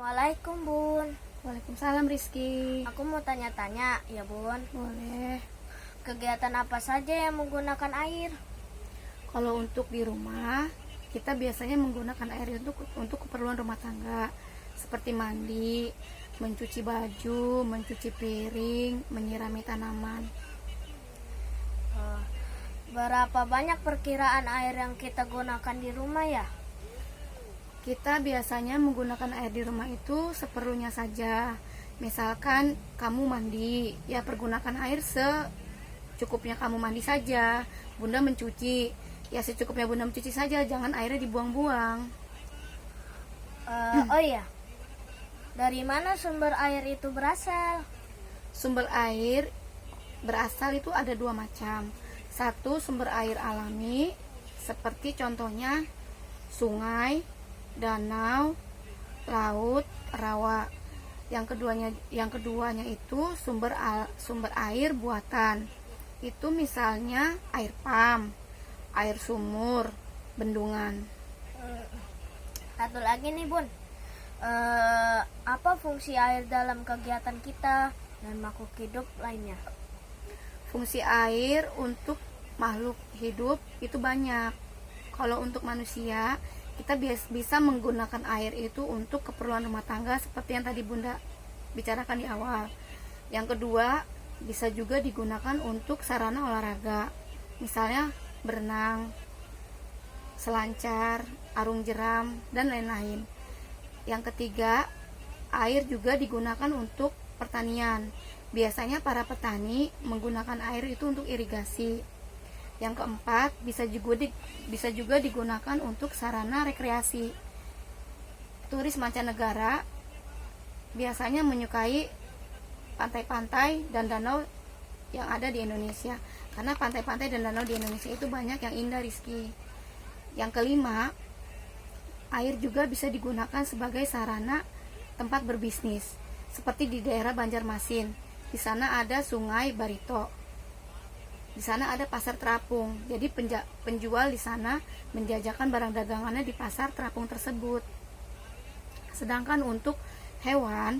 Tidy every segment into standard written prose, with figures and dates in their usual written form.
Assalamualaikum Bun. Waalaikumsalam Rizky. Aku mau tanya-tanya ya Bun. Boleh. Kegiatan apa saja yang menggunakan air? Kalau untuk di rumah, kita biasanya menggunakan air untuk keperluan rumah tangga, seperti mandi, mencuci baju, mencuci piring, menyirami tanaman. Berapa banyak perkiraan air yang kita gunakan di rumah ya? Kita biasanya menggunakan air di rumah itu seperlunya saja. Misalkan kamu mandi, ya pergunakan air secukupnya kamu mandi saja. Bunda mencuci, ya secukupnya Bunda mencuci saja, jangan airnya dibuang-buang. Oh iya, dari mana sumber air itu berasal? Sumber air berasal itu ada dua macam. Satu, sumber air alami, seperti contohnya sungai, danau, laut, rawa. Yang keduanya itu sumber air buatan. Itu misalnya air pam, air sumur, bendungan. Satu lagi nih Bun, apa fungsi air dalam kegiatan kita dan makhluk hidup lainnya? Fungsi air untuk makhluk hidup itu banyak. Kalau untuk manusia, kita bisa menggunakan air itu untuk keperluan rumah tangga seperti yang tadi Bunda bicarakan di awal. Yang kedua, bisa juga digunakan untuk sarana olahraga, misalnya berenang, selancar, arung jeram, dan lain-lain. Yang ketiga, air juga digunakan untuk pertanian. Biasanya para petani menggunakan air itu untuk irigasi. Yang keempat, bisa juga digunakan untuk sarana rekreasi. Turis mancanegara biasanya menyukai pantai-pantai dan danau yang ada di Indonesia, karena pantai-pantai dan danau di Indonesia itu banyak yang indah, Rizky. Yang kelima, air juga bisa digunakan sebagai sarana tempat berbisnis, seperti di daerah Banjarmasin. Di sana ada Sungai Barito. Di sana ada pasar terapung. Jadi penjual di sana menjajakan barang dagangannya di pasar terapung tersebut. Sedangkan untuk hewan,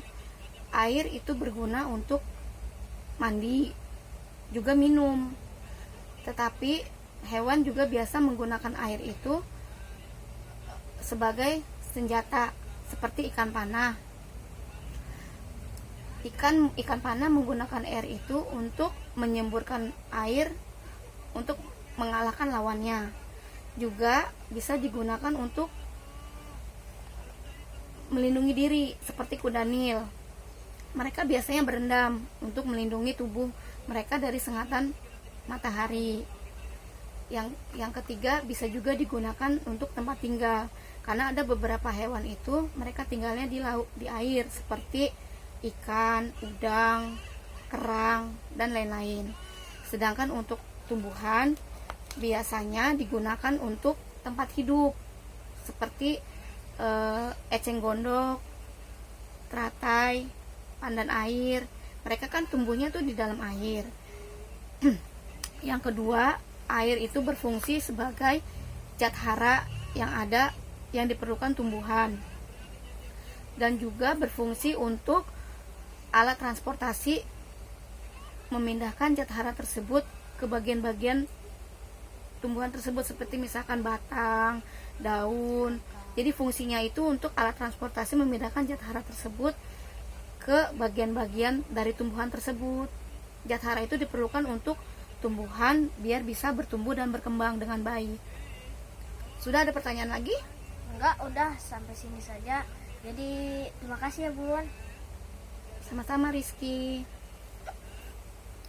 air itu berguna untuk mandi, juga minum. Tetapi hewan juga biasa menggunakan air itu sebagai senjata, seperti ikan panah. Ikan panah menggunakan air itu untuk menyemburkan air untuk mengalahkan lawannya. Juga bisa digunakan untuk melindungi diri, seperti kuda Nil. Mereka biasanya berendam untuk melindungi tubuh mereka dari sengatan matahari. Yang ketiga, bisa juga digunakan untuk tempat tinggal, karena ada beberapa hewan itu mereka tinggalnya di laut, di air, seperti ikan, udang, kerang, dan lain-lain. Sedangkan untuk tumbuhan biasanya digunakan untuk tempat hidup, seperti eceng gondok, teratai, pandan air. Mereka kan tumbuhnya tuh di dalam air. Yang kedua, air itu berfungsi sebagai zat hara yang diperlukan tumbuhan, dan juga berfungsi untuk alat transportasi, memindahkan zat hara tersebut ke bagian-bagian tumbuhan tersebut, seperti misalkan batang, daun. Jadi fungsinya itu untuk alat transportasi, memindahkan zat hara tersebut ke bagian-bagian dari tumbuhan tersebut. Zat hara itu diperlukan untuk tumbuhan biar bisa bertumbuh dan berkembang dengan baik. Sudah ada pertanyaan lagi? Enggak, udah sampai sini saja. Jadi terima kasih ya Bun. Sama-sama Rizky.